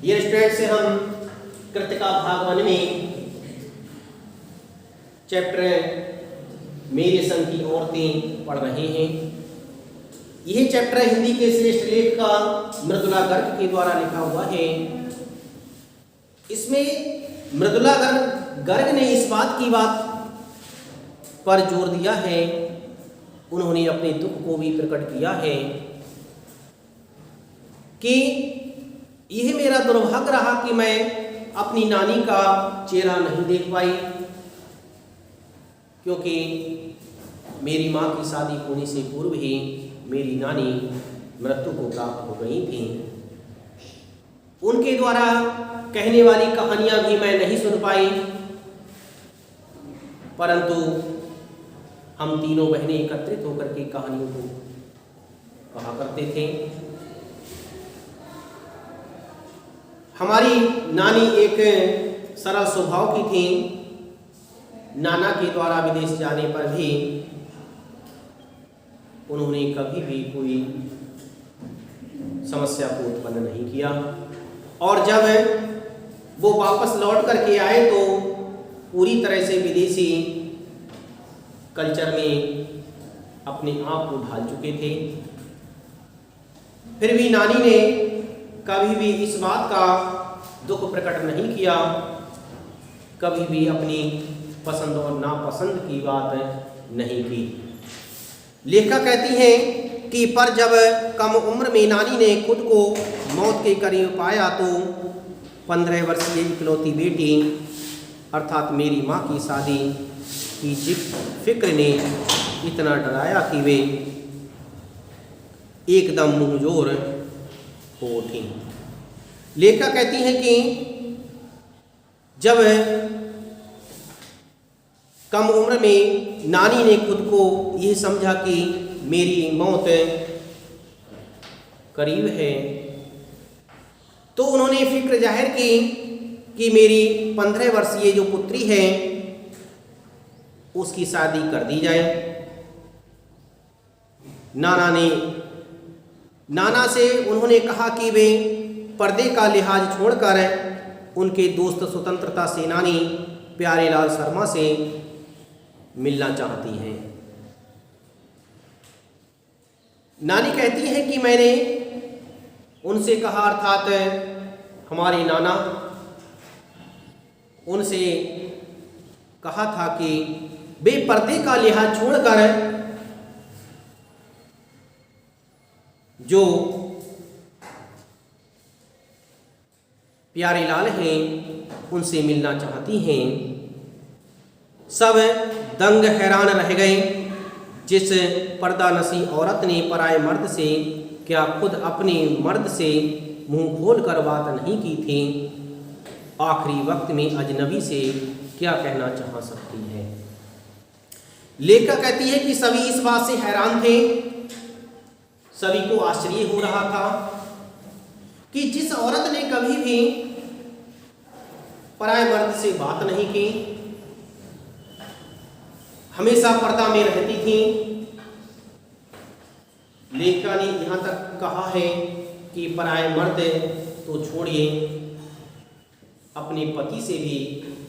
Dear students, से हम कृतिका भाग 1 में चैप्टर मेरे संग की औरतें पढ़ रहे हैं। यह चैप्टर हिंदी के श्रेष्ठ लेखक मृदुला गर्ग के द्वारा लिखा हुआ है। इसमें मृदुला गर्ग ने इस बात पर जोर दिया है, उन्होंने अपने दुख को भी प्रकट किया है कि यह मेरा दुर्भाग्य रहा कि मैं अपनी नानी का चेहरा नहीं देख पाई, क्योंकि मेरी माँ की शादी होने से पूर्व ही मेरी नानी मृत्यु को प्राप्त हो गई थी। उनके द्वारा कहने वाली कहानियां भी मैं नहीं सुन पाई, परंतु हम तीनों बहनें एकत्रित होकर के कहानियों को कहा करते थे। हमारी नानी एक सरल स्वभाव की थी। नाना के द्वारा विदेश जाने पर भी उन्होंने कभी भी कोई समस्या को उत्पन्न नहीं किया, और जब वो वापस लौट करके आए तो पूरी तरह से विदेशी कल्चर में अपने आप को ढाल चुके थे। फिर भी नानी ने कभी भी इस बात का दुख प्रकट नहीं किया, कभी भी अपनी पसंद और नापसंद की बात नहीं की। लेखिका कहती हैं कि पर जब कम उम्र में नानी ने खुद को मौत के करीब पाया तो 15 वर्षीय इकलौती बेटी अर्थात मेरी माँ की शादी की फिक्र ने इतना डराया कि वे एकदम मुंहजोर हो उठी। लेखिका कहती हैं कि जब कम उम्र में नानी ने खुद को यह समझा कि मेरी मौत करीब है, तो उन्होंने फिक्र जाहिर की कि मेरी 15 वर्षीय जो पुत्री है उसकी शादी कर दी जाए। नाना से उन्होंने कहा कि वे पर्दे का लिहाज छोड़कर उनके दोस्त स्वतंत्रता सेनानी प्यारेलाल शर्मा से मिलना चाहती हैं। नानी कहती है कि मैंने उनसे कहा, अर्थात हमारे नाना उनसे कहा था कि वे पर्दे का लिहाज छोड़कर जो प्यारेलाल हैं उनसे मिलना चाहती हैं। सब दंग हैरान रह गए। जिस पर्दानशी औरत ने पराए मर्द से क्या खुद अपने मर्द से मुंह खोलकर बात नहीं की थी, आखिरी वक्त में अजनबी से क्या कहना चाह सकती है। लेखिका कहती है कि सभी इस बात से हैरान थे। सभी को आश्चर्य हो रहा था कि जिस औरत ने कभी भी पराए मर्द से बात नहीं की, हमेशा पर्दा में रहती थी। लेखिका ने यहाँ तक कहा है कि पराए मर्द तो छोड़िए, अपने पति से भी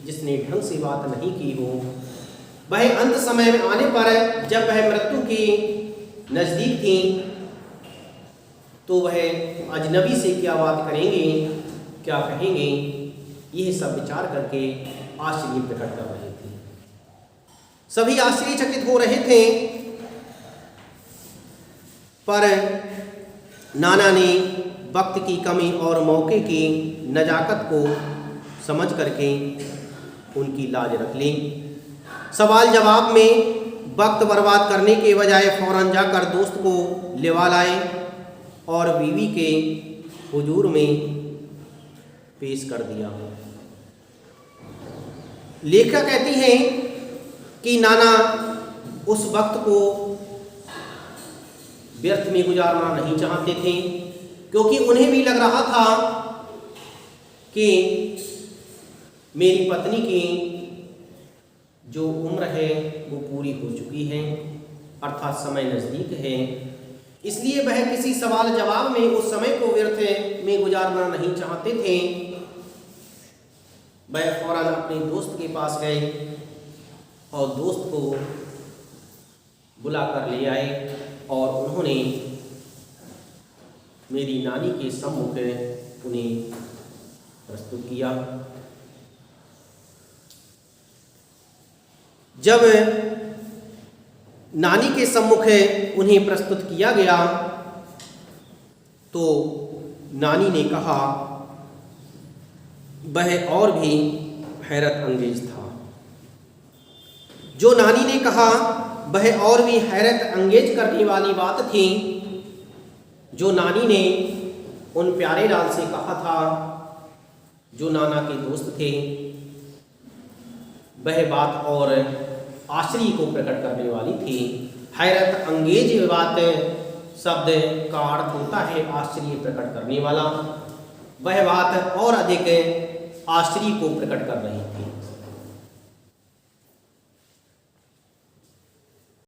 जिसने ढंग से बात नहीं की हो, वह अंत समय में आने पर जब वह मृत्यु के नज़दीक थी तो वह अजनबी से क्या बात करेंगे, क्या कहेंगे, यह सब विचार करके आश्चर्य प्रकट कर रहे थे। सभी आश्चर्यचकित हो रहे थे, पर नाना ने वक्त की कमी और मौके की नजाकत को समझ करके उनकी लाज रख ली। सवाल जवाब में वक्त बर्बाद करने के बजाय फौरन जाकर दोस्त को लेवा लाए और बीवी के हुजूर में पेश कर दिया। लेखिका कहती हैं कि नाना उस वक्त को व्यर्थ में गुजारना नहीं चाहते थे, क्योंकि उन्हें भी लग रहा था कि मेरी पत्नी की जो उम्र है वो पूरी हो चुकी है, अर्थात समय नज़दीक है। इसलिए वह किसी सवाल जवाब में उस समय को व्यर्थ में गुजारना नहीं चाहते थे। वह फौरन अपने दोस्त के पास गए और दोस्त को बुला कर ले आए और उन्होंने मेरी नानी के सम्मुख उन्हें प्रस्तुत किया। जब नानी के सम्मुख उन्हें प्रस्तुत किया गया तो नानी ने कहा, वह और भी हैरत अंगेज था। जो नानी ने कहा वह और भी हैरत अंगेज करने वाली बात थी। जो नानी ने उन प्यारे लाल से कहा था, जो नाना के दोस्त थे, वह बात और आश्चर्य को प्रकट करने वाली थी। हैरत अंगेज बात शब्द का अर्थ होता है आश्चर्य प्रकट करने वाला। वह बात और अधिक आश्चर्य को प्रकट कर रही थी।